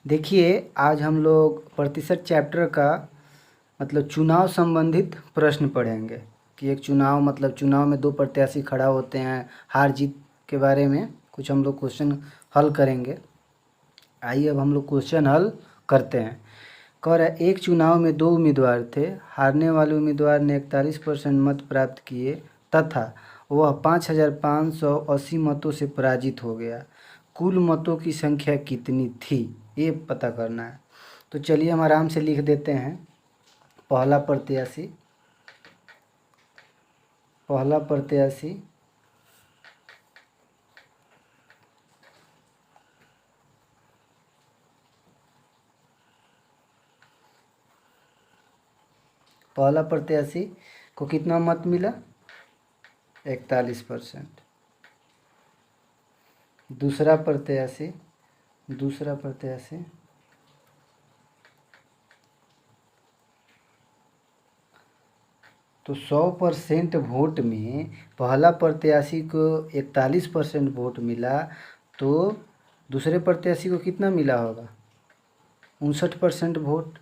देखिए, आज हम लोग प्रतिशत चैप्टर का मतलब चुनाव संबंधित प्रश्न पढ़ेंगे कि एक चुनाव मतलब चुनाव में दो प्रत्याशी खड़ा होते हैं, हार जीत के बारे में कुछ हम लोग क्वेश्चन हल करेंगे। आइए अब हम लोग क्वेश्चन हल करते हैं। कह रहा है, एक चुनाव में दो उम्मीदवार थे। हारने वाले उम्मीदवार ने 41% मत प्राप्त किए तथा वह 5,580 मतों से पराजित हो गया। कुल मतों की संख्या कितनी थी, ये पता करना है। तो चलिए हम आराम से लिख देते हैं। पहला प्रत्याशी पहला प्रत्याशी को कितना मत मिला, 41%। दूसरा प्रत्याशी तो 100% वोट में पहला प्रत्याशी को 41% वोट मिला, तो दूसरे प्रत्याशी को कितना मिला होगा, 59% वोट।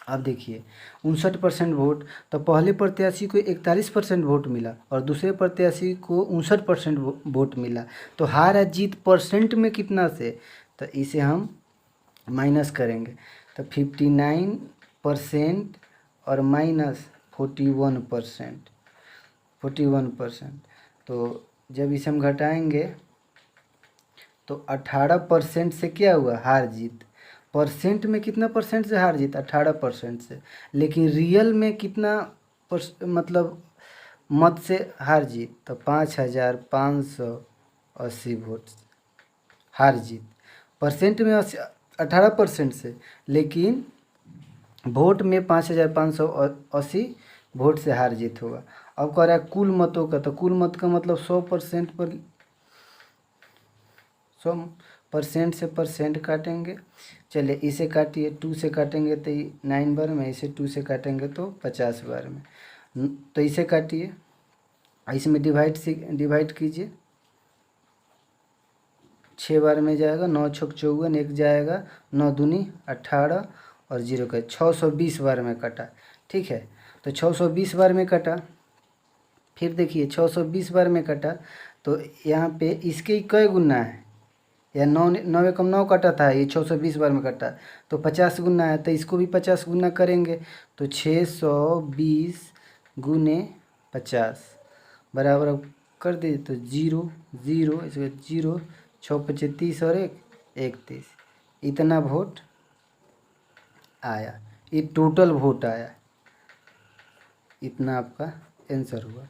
अब देखिए 59% वोट, तो पहले प्रत्याशी को 41% वोट मिला और दूसरे प्रत्याशी को 59% वोट मिला। तो हार या जीत परसेंट में कितना से, तो इसे हम माइनस करेंगे। तो 59% और माइनस 41%। तो जब इसे हम घटाएंगे तो 18% से क्या हुआ, हार जीत। परसेंट में कितना परसेंट से हार जीत, 18% से। लेकिन रियल में कितना मतलब मत से हार जीत, तो 5,580 वोट हार जीत। परसेंट में 18% से, लेकिन वोट में 5,580 वोट से हार जीत होगा। अब कह रहा है कुल मतों का, तो कुल मत का मतलब 100% पर 100% से परसेंट काटेंगे। चलिए इसे काटिए, 2 से काटेंगे तो 9 बार में, इसे 2 से काटेंगे तो 50 बार में। तो इसे काटिए, इसमें डिवाइड कीजिए, 6 बार में जाएगा, 9 छक 54, 1 जाएगा, 9 दूनी 18 और 0 का 620 बार में कटा। ठीक है, तो 620 बार में कटा। फिर देखिए 620 बार में कटा, तो यहाँ पे इसके कई गुना है, या 9 एकम 9 कटा था, ये 620 बार में कटा, तो 50 गुना है, तो इसको भी 50 गुना करेंगे। तो 620 गुने 50 बराबर अब कर दीजिए, तो 0 0 इसका 0, 6 पचे 30 और 1 31, इतना वोट आया। ये टोटल वोट आया, इतना आपका आंसर हुआ।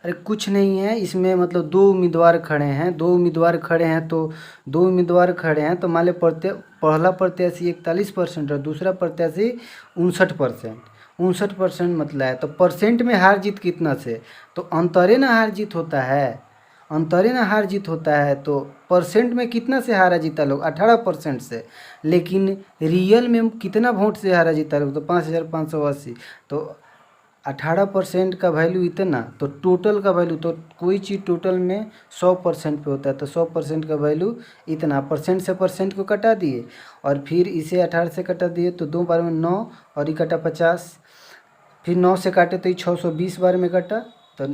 अरे कुछ नहीं है इसमें, मतलब दो उम्मीदवार खड़े हैं तो मान लो पहला प्रत्याशी 41% और दूसरा प्रत्याशी 59% मतलब है। तो परसेंट में हार जीत कितना से, तो अंतरे ना हार जीत होता है। तो परसेंट में कितना से हारा जीता लोग, 18% से। लेकिन रियल में कितना वोट से हारा जीता लोग, तो 5,580। तो 18% का वैल्यू इतना, तो टोटल का वैल्यू, तो कोई चीज़ टोटल में 100% पे होता है, तो 100% का वैल्यू इतना। परसेंट से परसेंट को कटा दिए और फिर इसे 18 से कटा दिए, तो 2 बार में 9 और ये कटा 50। फिर 9 से काटे तो ये 620 बार में कटा, तो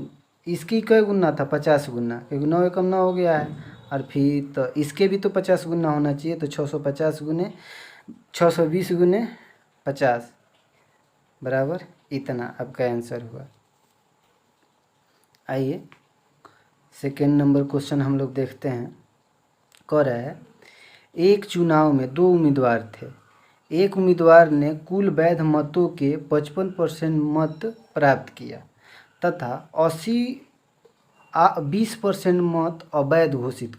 इसकी कई गुना था, 50 गुना, क्योंकि 9 एकम 9 हो गया है। और फिर तो इसके भी तो 50 गुना होना चाहिए, तो 620 गुने 50 बराबर इतना आपका आंसर हुआ। आइए सेकेंड नंबर क्वेश्चन हम लोग देखते हैं। कह रहा है, एक चुनाव में दो उम्मीदवार थे। एक उम्मीदवार ने कुल वैध मतों के 55% मत प्राप्त किया तथा 20% मत अवैध घोषित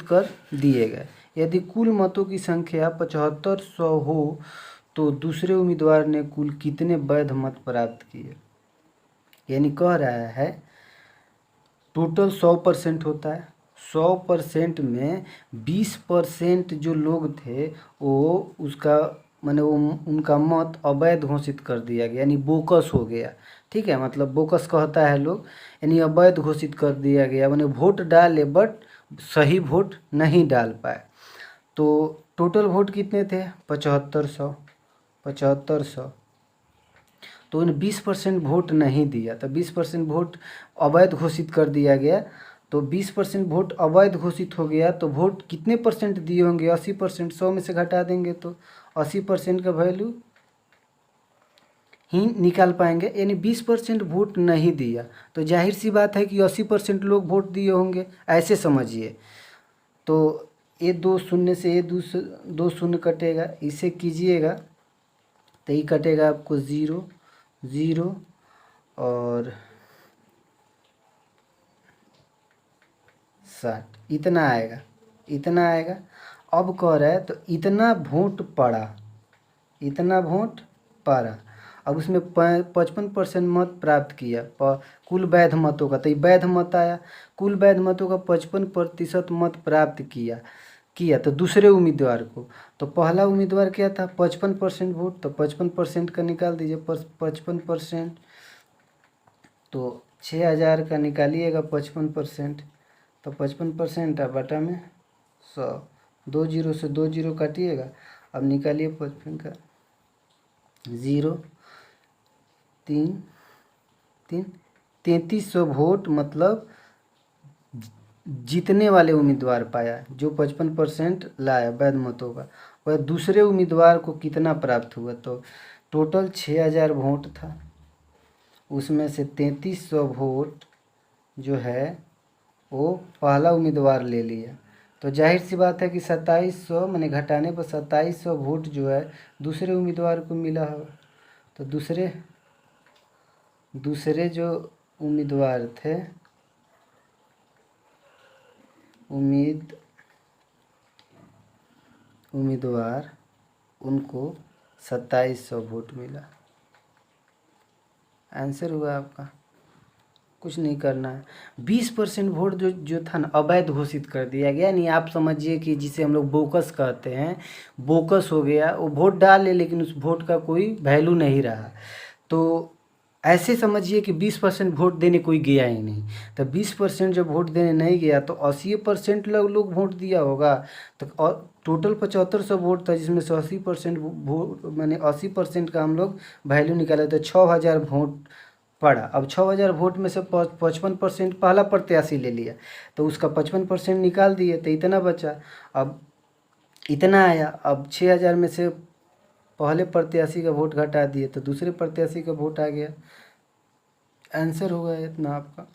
कर दिए गए। यदि कुल मतों की संख्या 7500 हो तो दूसरे उम्मीदवार ने कुल कितने वैध मत प्राप्त किए। यानी कह रहा है टोटल 100% होता है, 100% में 20% जो लोग थे वो उसका माने वो उनका मत अवैध घोषित कर दिया गया, यानी बोकस हो गया। ठीक है, मतलब बोकस कहता है लोग, यानी अवैध घोषित कर दिया गया, माने वोट डाले बट सही वोट नहीं डाल पाए। तो टोटल वोट कितने थे 7500। तो उन्हें 20% वोट नहीं दिया, तो 20% वोट अवैध घोषित कर दिया गया। तो 20% वोट अवैध घोषित हो गया, तो वोट कितने परसेंट दिए होंगे 80%, 100 में से घटा देंगे तो 80% का वैल्यू ही निकाल पाएंगे। यानी 20% वोट नहीं दिया, तो जाहिर सी बात है कि 80% लोग वोट दिए होंगे, ऐसे समझिए। तो ये 2 शून्य से ये 2 शून्य कटेगा, इसे कीजिएगा तो ये कटेगा आपको 0 0 और 60, इतना आएगा। अब कह रहा है तो इतना वोट पड़ा। अब उसमें 55% मत प्राप्त किया कुल वैध मतों का, तो ये वैध मत आया। कुल वैध मतों का 55% मत प्राप्त किया तो दूसरे उम्मीदवार को। तो पहला उम्मीदवार क्या था 55% वोट, तो 55% का निकाल दीजिए 55%, तो 6000 का निकालिएगा 55%, तो 55% बटा में 100, 2 जीरो से 2 जीरो काटिएगा। अब निकालिए 55 का 0 3 3 3300 वोट मतलब जीतने वाले उम्मीदवार पाया, जो 55% लाया वैध मतों का। वह दूसरे उम्मीदवार को कितना प्राप्त हुआ, तो टोटल 6000 वोट था, उसमें से 3300 वोट जो है वो पहला उम्मीदवार ले लिया। तो जाहिर सी बात है कि 2700 मैंने घटाने पर 2700 वोट जो है दूसरे उम्मीदवार को मिला होगा। तो दूसरे जो उम्मीदवार थे उम्मीदवार उनको 2700 वोट मिला। आंसर हुआ आपका, कुछ नहीं करना है। 20% वोट जो था ना अवैध घोषित कर दिया गया। नहीं, आप समझिए कि जिसे हम लोग बोकस कहते हैं, बोकस हो गया। वो वोट डाले लेकिन उस वोट का कोई वैल्यू नहीं रहा। तो ऐसे समझिए कि 20% वोट देने कोई गया ही नहीं। तो 20% जब वोट देने नहीं गया तो 80% लोग वोट दिया होगा। तो टोटल 7500 वोट था, जिसमें से 80% वोट मैंने 80% का हम लोग वैल्यू निकाला, तो 6000 वोट पड़ा। अब 6000 वोट में से 55% पहला प्रत्याशी ले लिया, तो उसका 55% निकाल दिए, तो इतना बचा। अब इतना आया। अब 6000 में से पहले प्रत्याशी का वोट घटा दिए, तो दूसरे प्रत्याशी का वोट आ गया। आंसर होगा इतना आपका।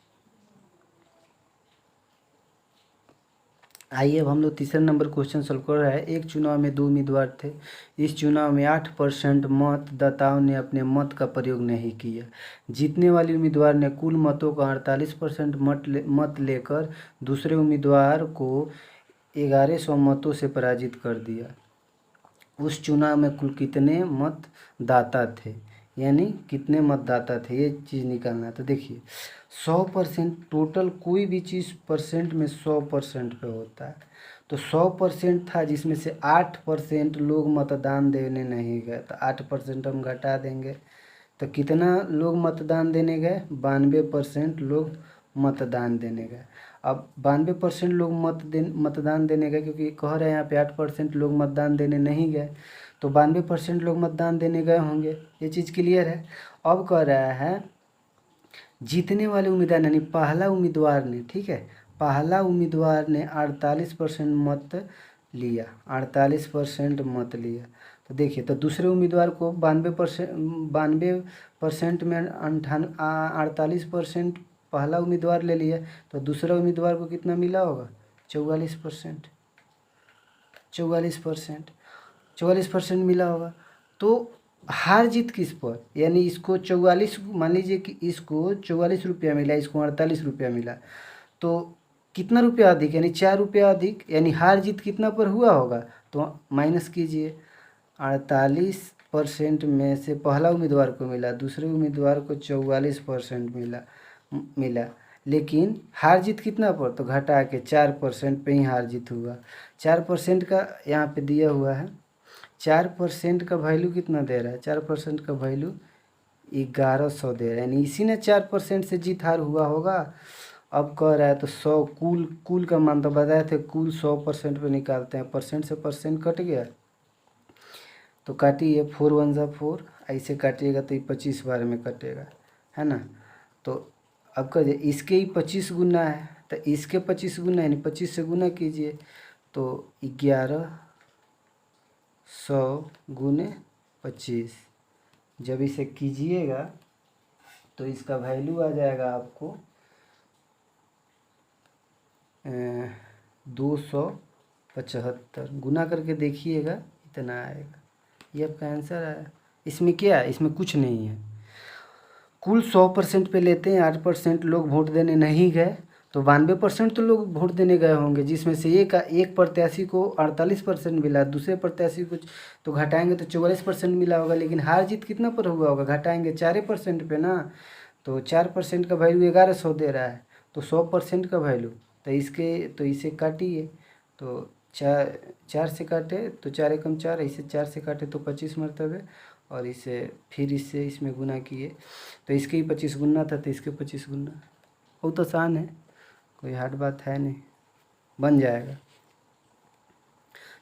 आइए अब हम लोग तीसरे नंबर क्वेश्चन सॉल्व कर रहे हैं। एक चुनाव में 2 उम्मीदवार थे। इस चुनाव में 8% मतदाताओं ने अपने मत का प्रयोग नहीं किया। जीतने वाले उम्मीदवार ने कुल मतों का 48% मत लेकर दूसरे उम्मीदवार को 1100 मतों से पराजित कर दिया। उस चुनाव में कुल कितने मतदाता थे, यानी कितने मतदाता थे, ये चीज़ निकालना है। तो देखिए 100%, टोटल कोई भी चीज़ परसेंट में 100% पे होता है। तो 100% था, जिसमें से 8% लोग मतदान देने नहीं गए, तो 8% हम घटा देंगे। तो कितना लोग मतदान देने गए 92% लोग मतदान देने गए। अब 92% लोग मतदान देने गए, क्योंकि कह रहे हैं यहाँ पे 8% लोग मतदान देने नहीं गए, तो 92% लोग मतदान देने गए होंगे। ये चीज़ क्लियर है। अब कह रहा है जीतने वाले उम्मीदवार यानी पहला उम्मीदवार ने, ठीक है, पहला उम्मीदवार ने 48% मत लिया, 48% मत लिया। तो देखिए, तो दूसरे उम्मीदवार को 92% में 48% पहला उम्मीदवार ले लिया, तो दूसरा उम्मीदवार को कितना मिला होगा 44%। 44% मिला होगा। तो हार जीत किस पर, यानी इसको 44, मान लीजिए कि इसको 44 रुपया मिला, इसको 48 रुपया मिला, तो कितना रुपया अधिक, यानी 4 रुपया अधिक, यानी हार जीत कितना पर हुआ होगा। तो माइनस कीजिए, 48% में से पहला उम्मीदवार को मिला, दूसरे उम्मीदवार को 44% मिला, लेकिन हार जीत कितना पर, तो घटा के 4% पे ही हार जीत हुआ। 4% का यहाँ पे दिया हुआ है, 4% का वैल्यू कितना दे रहा है, 4% का वैल्यू 1100 दे रहा है, यानी इसी ने 4% से जीत हार हुआ होगा। अब कह रहा है तो 100 कुल का मान तो बताए थे, कुल 100% पे निकालते हैं, परसेंट से परसेंट कट गया तो काटिए, 4 1 जा 4, ऐसे काटिएगा तो ये 25 बार में कटेगा, है ना। तो अब कह दिए इसके ही 25 गुना है, तो इसके 25 गुना यानी 25 से गुना कीजिए, तो 1100 गुने 25। जब इसे कीजिएगा तो इसका वैल्यू आ जाएगा आपको 275। गुना करके देखिएगा इतना आएगा, ये आपका आंसर आया। इसमें क्या है, इसमें कुछ नहीं है। कुल 100% पे लेते हैं, 8% लोग वोट देने नहीं गए, तो 92% तो लोग वोट देने गए होंगे, जिसमें से एक प्रत्याशी को 48% मिला, दूसरे प्रत्याशी को तो घटाएंगे तो 44% मिला होगा, लेकिन हार जीत कितना पर हुआ होगा, घटाएंगे 4% पे ना, तो 4% का वैल्यू 1100 दे रहा है, तो 100% का वैल्यू, तो इसे काटिए, तो 4 से काटे तो 4 एकम 4, इसे 4 से काटे तो 25 मरतबे, और इसे फिर इससे इसमें गुना किए तो इसके ही 25 गुना था, तो इसके 25 गुना। बहुत आसान है, कोई हार्ड बात है नहीं, बन जाएगा।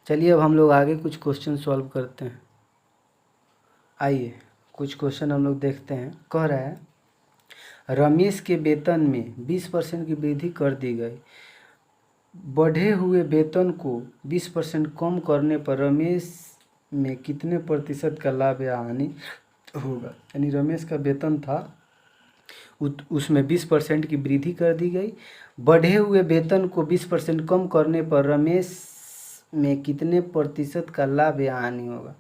चलिए अब हम लोग आगे कुछ क्वेश्चन सॉल्व करते हैं। आइए कुछ क्वेश्चन हम लोग देखते हैं। कह रहा है रमेश के वेतन में 20% की वृद्धि कर दी गई, बढ़े हुए वेतन को 20% कम करने पर रमेश में कितने प्रतिशत का लाभ या हानि होगा। यानी रमेश का वेतन था, उसमें 20% की वृद्धि कर दी गई, बढ़े हुए वेतन को 20% कम करने पर रमेश में कितने प्रतिशत का लाभ या हानि होगा।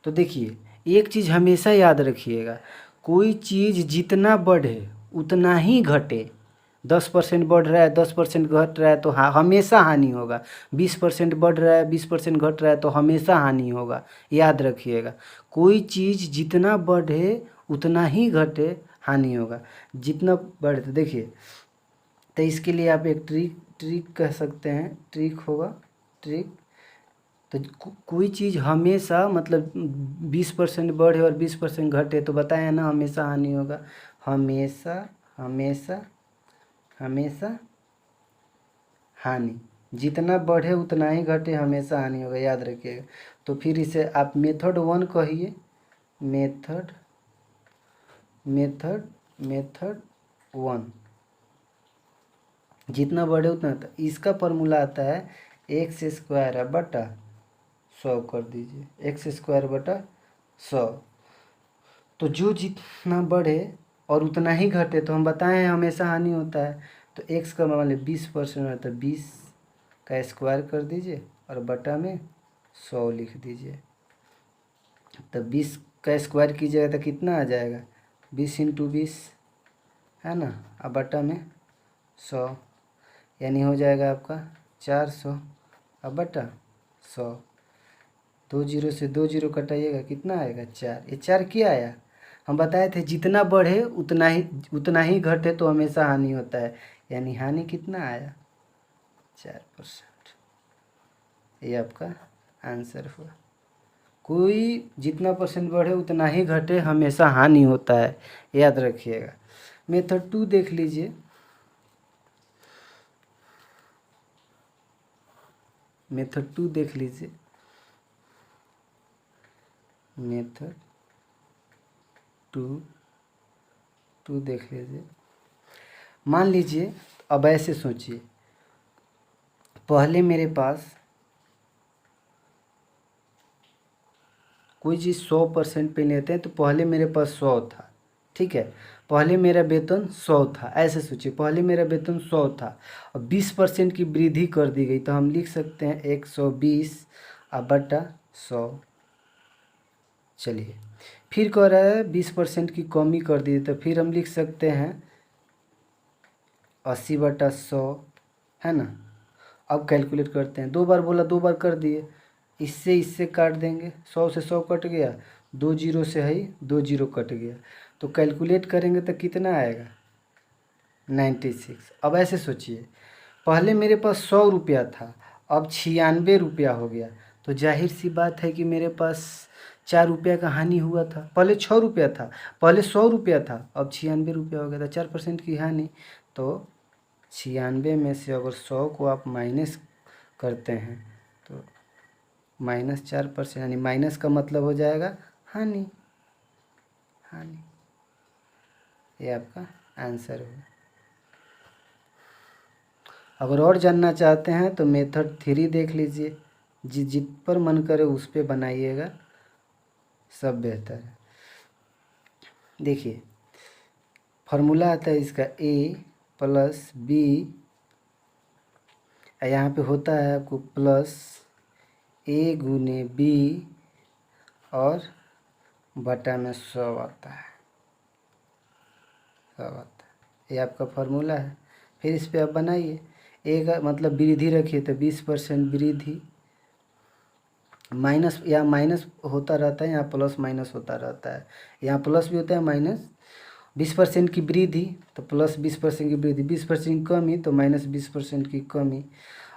तो देखिए एक चीज़ हमेशा याद रखिएगा, कोई चीज़ जितना बढ़े उतना ही घटे। 10% बढ़ रहा है, 10% घट रहा है तो हमेशा हानि होगा। 20% बढ़ रहा है, 20% घट रहा है तो हमेशा हानि होगा, याद रखिएगा। कोई चीज़ जितना बढ़े उतना ही घटे, हानि होगा। जितना बढ़े, तो देखिए, तो इसके लिए आप एक ट्रिक कह सकते हैं, ट्रिक होगा, ट्रिक। तो कोई चीज़ हमेशा मतलब 20% बढ़े और 20% घटे तो बताया ना हमेशा हानि होगा। हमेशा हमेशा हमेशा हानि, जितना बढ़े उतना ही घटे, हमेशा हानि होगा, याद रखिएगा। तो फिर इसे आप मेथड 1 कहिए, मेथड 1, जितना बढ़े उतना। तो इसका फॉर्मूला आता है एक्स स्क्वायर बटा 100 कर दीजिए, एक्स स्क्वायर बटा 100। तो जो जितना बढ़े और उतना ही घटे तो हम बताए हैं हमेशा हानि होता है। तो x का मान लीजिए 20% है तो 20 का स्क्वायर कर दीजिए और बटा में 100 लिख दीजिए। तो 20 का स्क्वायर कीजिएगा तो कितना आ जाएगा, 20 × 20 है ना, अब बटा में 100, यानी हो जाएगा आपका 400, अब बटा 100। 2 0 से 2 0 कटाइएगा, कितना आएगा 4। ये 4 क्या आया, हम बताए थे जितना बढ़े उतना ही घटे तो हमेशा हानि होता है, यानी हानि कितना आया 4%। ये आपका आंसर हुआ। कोई जितना परसेंट बढ़े उतना ही घटे, हमेशा हानि होता है, याद रखिएगा। मेथड 2 देख लीजिए। मेथड 2 देख लीजिए, मेथड 2 देख लीजिए। मान लीजिए, अब ऐसे सोचिए, पहले मेरे पास कोई चीज़ 100% पे लेते हैं, तो पहले मेरे पास 100 था, ठीक है, पहले मेरा वेतन 100 था। ऐसे सोचिए, पहले मेरा वेतन 100 था और 20% की वृद्धि कर दी गई, तो हम लिख सकते हैं 120 बटा 100। चलिए, फिर कह रहा है 20% की कमी कर दी, तो फिर हम लिख सकते हैं 80 बटा 100, है ना। अब कैलकुलेट करते हैं, 2 बार बोला 2 बार कर दिए, इससे काट देंगे, 100 से 100 कट गया, 2 0 से है 2 0 कट गया, तो कैलकुलेट करेंगे तो कितना आएगा 96। अब ऐसे सोचिए, पहले मेरे पास 100 रुपया था, अब 96 रुपया हो गया, तो जाहिर सी बात है कि मेरे पास 4 रुपया का हानि हुआ था। पहले 6 रुपया था, पहले 100 रुपया था, अब 96 रुपया हो गया था, 4% की हानि। तो 96 में से अगर 100 को आप माइनस करते हैं तो -4%, यानी माइनस का मतलब हो जाएगा हानि। हानि, ये आपका आंसर होगा। अगर और जानना चाहते हैं तो मेथड 3 देख लीजिए, जित पर मन करे उस पे बनाइएगा, सब बेहतर है। देखिए फार्मूला आता है इसका a+b, यहाँ पे होता है आपको +a गुने b और बटा में 100 आता है, 100 आता है। ये आपका फार्मूला है। फिर इस पे आप बनाइए, a का मतलब वृद्धि रखिए तो 20% वृद्धि, माइनस या माइनस होता रहता है, यहाँ प्लस माइनस होता रहता है, यहाँ प्लस भी होता है माइनस। 20% की वृद्धि तो प्लस 20% की वृद्धि, 20% की कमी तो -20% की कमी।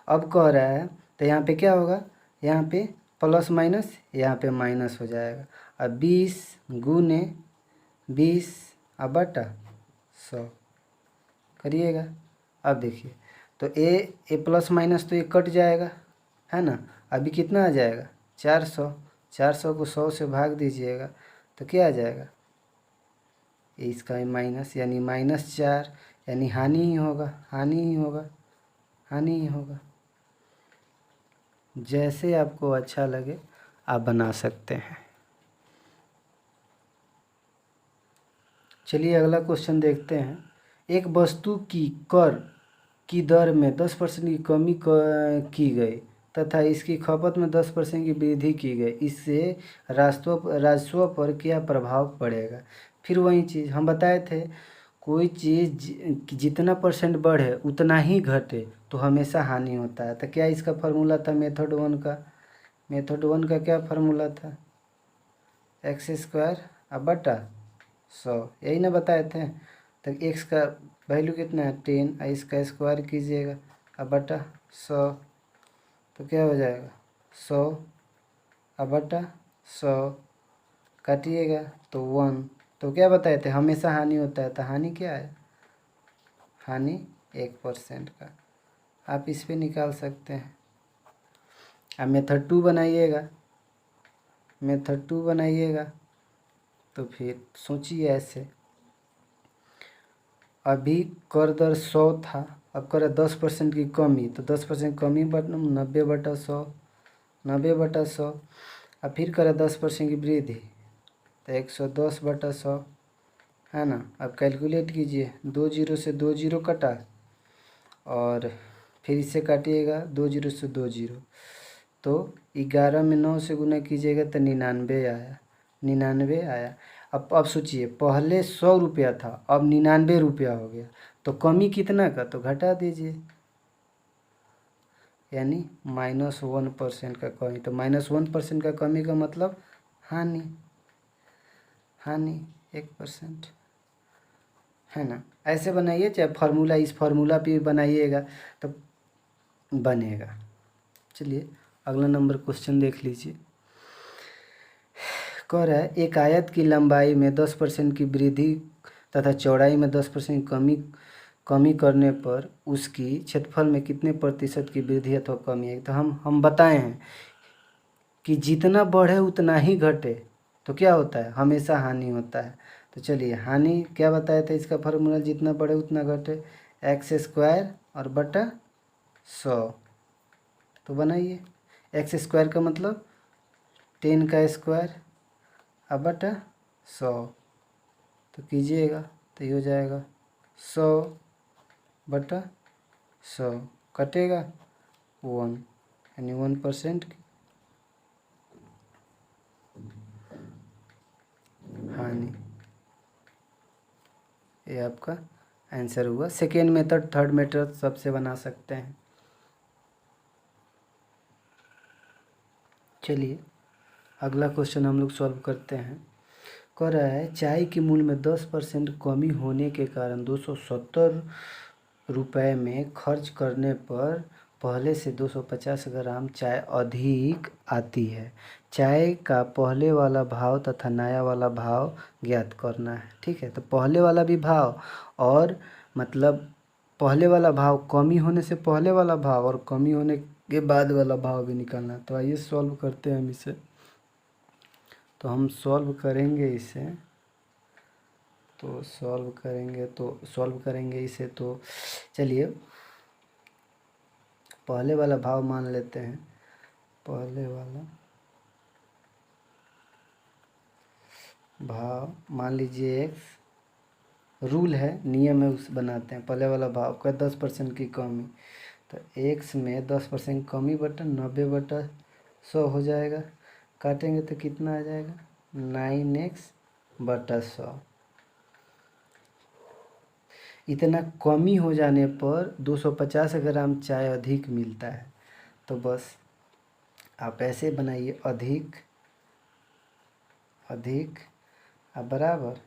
अब कह रहा है तो यहाँ पे क्या होगा, यहाँ पे प्लस माइनस, यहाँ पे माइनस हो जाएगा। अब 20 गुने 20 अब बटा 100 करिएगा। अब देखिए तो ए प्लस माइनस तो ये कट जाएगा, है ना। अभी कितना आ जाएगा 400, 400 को 100 से भाग दीजिएगा तो क्या आ जाएगा, इसका माइनस, यानी -4, यानी हानि ही होगा, हानि ही होगा, हानि ही होगा। जैसे आपको अच्छा लगे आप बना सकते हैं। चलिए अगला क्वेश्चन देखते हैं। एक वस्तु की कर की दर में 10% की कमी की गई तथा इसकी खपत में 10% की वृद्धि की गई, इससे राजस्व पर क्या प्रभाव पड़ेगा। फिर वही चीज़ हम बताए थे, कोई चीज़ जितना % बढ़े उतना ही घटे तो हमेशा हानि होता है। तो क्या इसका फार्मूला था मेथड 1 का, मेथड 1 का क्या फार्मूला था, x² अब बटा 100, यही ना बताए थे। तो x का वैल्यू कितना है 10, इसका स्क्वायर कीजिएगा अब बटा 100 तो क्या हो जाएगा 100 अब बटा 100, काटिएगा तो 1। तो क्या बताए थे हमेशा हानि होता है, तो हानि क्या है, हानि 1% का। आप इस पे निकाल सकते हैं। अब मेथड 2 बनाइएगा, मेथड 2 बनाइएगा तो फिर सोचिए ऐसे, अभी कर दर 100 था, अब करे 10% की कमी तो 10% कमी बटा 90/100, 90/100। अब फिर करे 10% की वृद्धि तो 110/100, है ना। अब कैलकुलेट कीजिए, 2 जीरो से 2 जीरो कटा और फिर इसे काटिएगा 2 जीरो से 2 जीरो, तो 11 में 9 से गुना कीजिएगा तो 99 आया, 99 आया। अब सोचिए पहले 100 रुपया था, अब 99 रुपया हो गया, तो कमी कितना का, तो घटा दीजिए, यानी -1% का कमी। तो -1% का कमी का मतलब हानि, हानि 1%, है ना। ऐसे बनाइए, चाहे फार्मूला इस फार्मूला पे भी बनाइएगा तो बनेगा। चलिए अगला नंबर क्वेश्चन देख लीजिए। कह रहा है एक आयत की लंबाई में 10% की वृद्धि तथा चौड़ाई में 10% कमी करने पर उसकी क्षेत्रफल में कितने प्रतिशत की वृद्धि अथवा कमी है। तो हम बताए हैं कि जितना बढ़े उतना ही घटे तो क्या होता है, हमेशा हानि होता है। तो चलिए हानि क्या बताया था, इसका फार्मूला जितना बढ़े उतना घटे, x² और बटा 100। तो बनाइए, x² का मतलब 10 का स्क्वायर अब बटा 100, तो कीजिएगा तो ये हो जाएगा 100/100, कटेगा 1, यानी 1% की हानि। ये आपका आंसर हुआ। सेकेंड मेथड, थर्ड मेथड सबसे बना सकते हैं। चलिए अगला क्वेश्चन हम लोग सॉल्व करते हैं। कह रहा है चाय के मूल्य में 10% कमी होने के कारण 270 रुपये में खर्च करने पर पहले से 250 ग्राम चाय अधिक आती है। चाय का पहले वाला भाव तथा नया वाला भाव ज्ञात करना है। ठीक है, तो पहले वाला भी भाव और मतलब पहले वाला भाव, कमी होने से पहले वाला भाव और कमी होने के बाद वाला भाव भी निकालना है। तो आइए सॉल्व करते हैं हम इसे। तो हम सॉल्व करेंगे इसे, तो सॉल्व करेंगे इसे। तो चलिए पहले वाला भाव मान लेते हैं। पहले वाला भाव मान लीजिए एक्स, रूल है, नियम है, उस बनाते हैं। पहले वाला भाव का 10% की कमी, तो एक्स में 10% कमी बटा 90/100 हो जाएगा। काटेंगे तो कितना आ जाएगा, 9x/100। इतना कमी हो जाने पर 250 ग्राम चाय अधिक मिलता है। तो बस आप ऐसे बनाइए, अधिक बराबर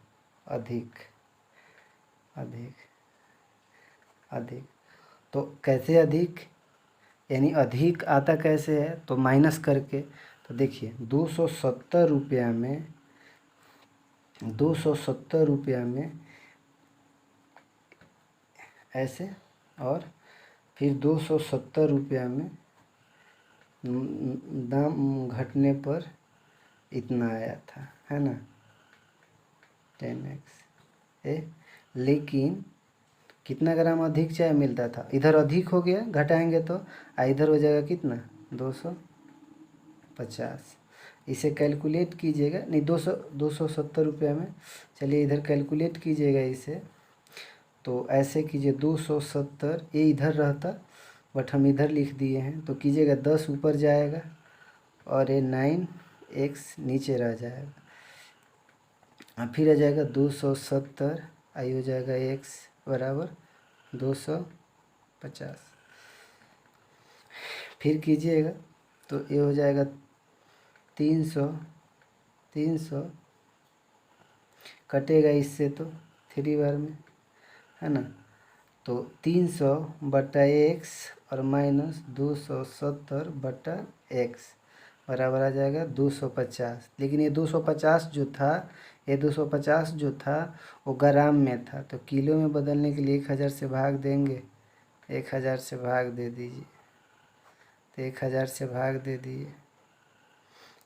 अधिक। तो कैसे अधिक, यानी अधिक आता कैसे है, तो माइनस करके। तो देखिए 270 रुपया में ऐसे, और फिर 270 रुपया में दाम घटने पर इतना आया था, है ना, 10x। लेकिन कितना ग्राम अधिक चाय मिलता था, इधर अधिक हो गया, घटाएंगे तो इधर हो जाएगा कितना, 250। इसे कैलकुलेट कीजिएगा, नहीं 270 रुपया में, चलिए इधर कैलकुलेट कीजिएगा इसे। तो ऐसे कीजिए 270, ये इधर रहता बट हम इधर लिख दिए हैं, तो कीजिएगा 10 ऊपर जाएगा और ये 9x नीचे रह जाएगा। फिर आ जाएगा 270, आई हो जाएगा x बराबर 250। फिर कीजिएगा तो ये हो जाएगा 300 कटेगा इससे तो 3 बार में, है ना। तो 300/x और माइनस 270/x बराबर आ जाएगा 250। लेकिन ये 250 जो था वो ग्राम में था, तो किलो में बदलने के लिए 1000 से भाग देंगे। 1000 से भाग दे दीजिए, तो 1000 से भाग दे दिए,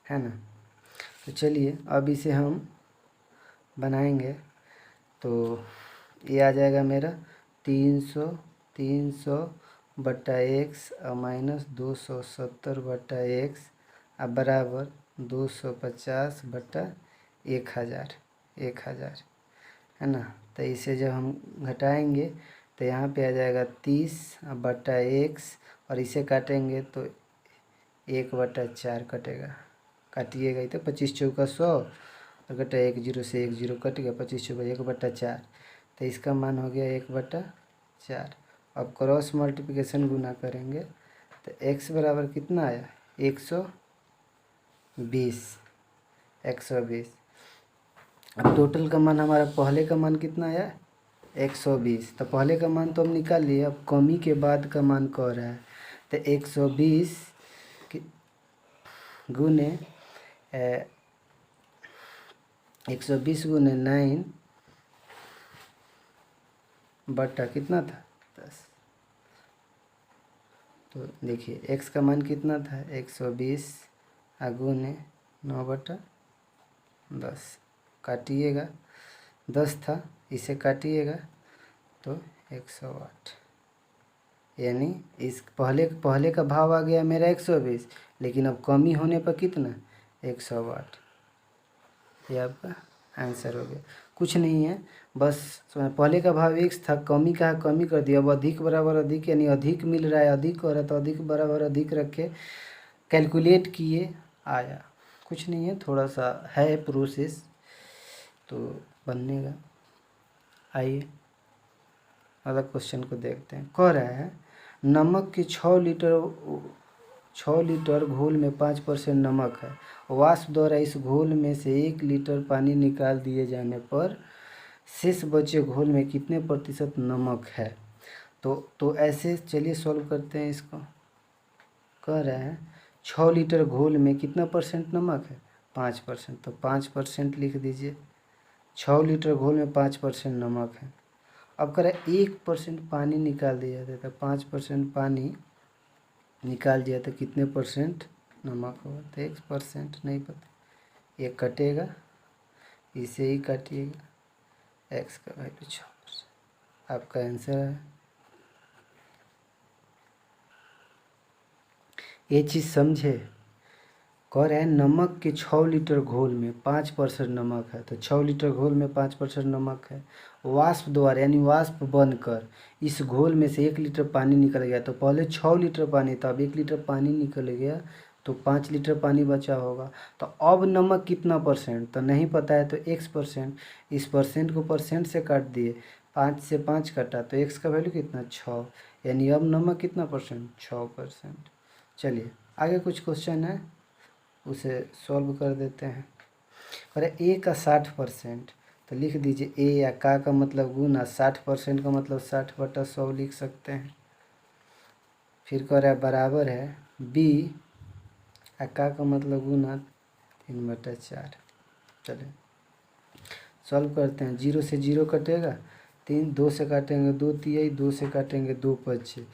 है ना। तो चलिए अब इसे हम बनाएंगे। तो ये आ जाएगा मेरा 300/x और माइनस 270/x अब बराबर 250/1000, है ना। तो इसे जब हम घटाएंगे तो यहाँ पे आ जाएगा 30/x और इसे काटेंगे तो 1/4 कटेगा। काटिएगा तो 25 चौका 100 और कटा 1 0 से 1 0 कट गया, 25 चौका 1/4। तो इसका मान हो गया 1/4। अब क्रॉस मल्टीप्लिकेशन गुना करेंगे तो x बराबर कितना आया, 120। अब टोटल का मान हमारा, पहले का मान कितना आया, 120। तो पहले का मान तो हम निकाल लिए, अब कमी के बाद का मान कह रहा है। तो 120 गुने 120 गुने 9 बटा कितना था, 10। तो देखिए x का मान कितना था, 120 गुने 9/10। काटिएगा, 10 था, इसे काटिएगा तो 108। यानी इस पहले का भाव आ गया मेरा 120, लेकिन अब कमी होने पर कितना, 108। ये आपका आंसर हो गया। कुछ नहीं है, बस पहले का भाव x था, कमी का कमी कर दिया। अब अधिक बराबर अधिक, यानी अधिक मिल रहा है, अधिक हो रहा है, तो अधिक बराबर अधिक रख के कैलकुलेट किए, आया। कुछ नहीं है, थोड़ा सा है प्रोसेस, तो बनने का। आइए अगला क्वेश्चन को देखते हैं। कह रहा है नमक के 6 लीटर घोल में 5% नमक है। वाष्प द्वारा इस घोल में से 1 लीटर पानी निकाल दिए जाने पर शेष बचे घोल में कितने प्रतिशत नमक है। तो ऐसे चलिए सॉल्व करते हैं इसको। कह रहे हैं 6 लीटर घोल में कितना परसेंट नमक है, 5%। तो 5% लिख दीजिए। 6 लीटर घोल में 5% नमक है अब करें 1% पानी निकाल दिया जाता है, तो 5% पानी निकाल दिया तो कितने परसेंट नमक होगा? तो 1% नहीं पता, ये कटेगा, इसे ही काटिएगा, x का वैल्यू 6%। आपका आंसर है। ये चीज़ समझे। कह रहे हैं नमक के 6 लीटर घोल में 5% नमक है, तो 6 लीटर घोल में 5% नमक है। वाष्प द्वारा यानी वाष्प बनकर इस घोल में से 1 लीटर पानी निकल गया, तो पहले 6 लीटर पानी था, अब 1 लीटर पानी निकल गया तो 5 लीटर पानी बचा होगा। तो अब नमक कितना परसेंट, तो नहीं पता है, तो x%। इस परसेंट को परसेंट से काट दिए, 5 से 5 कटा तो x का वैल्यू कितना 6, यानी अब नमक कितना परसेंट 6%। चलिए आगे कुछ क्वेश्चन है उसे सॉल्व कर देते हैं। अरे a का 60%, तो लिख दीजिए a या का मतलब गुना 60% का मतलब 60/100 लिख सकते हैं। फिर कह रहा है बराबर है b का मतलब गुना 3/4। चलिए सॉल्व करते हैं। 0 से 0 कटेगा, 3 2 से काटेंगे 2 3, 2 से काटेंगे 2 5।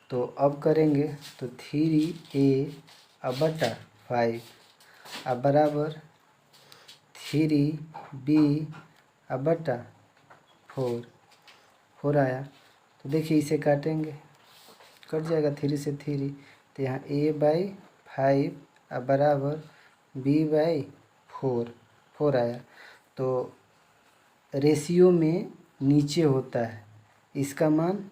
तो अब करेंगे तो 3a/5 अब बराबर 3b/4 4 आया। तो देखिए इसे काटेंगे, कट जाएगा 3 से 3, तो यहाँ a/5 अब बराबर b/4 4 आया। तो रेशियो में नीचे होता है, इसका मान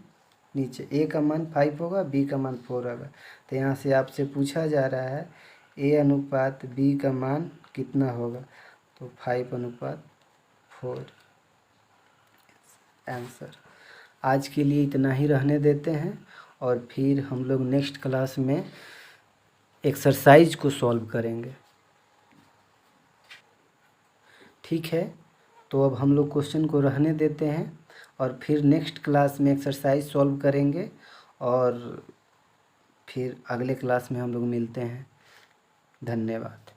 नीचे, a का मान 5 होगा, b का मान 4 होगा। तो यहाँ से आपसे पूछा जा रहा है a अनुपात b का मान कितना होगा, तो 5/4 आंसर। आज के लिए इतना ही रहने देते हैं और फिर हम लोग नेक्स्ट क्लास में एक्सरसाइज को सॉल्व करेंगे। ठीक है, तो अब हम लोग क्वेश्चन को रहने देते हैं और फिर नेक्स्ट क्लास में एक्सरसाइज सॉल्व करेंगे और फिर अगले क्लास में हम लोग मिलते हैं। धन्यवाद।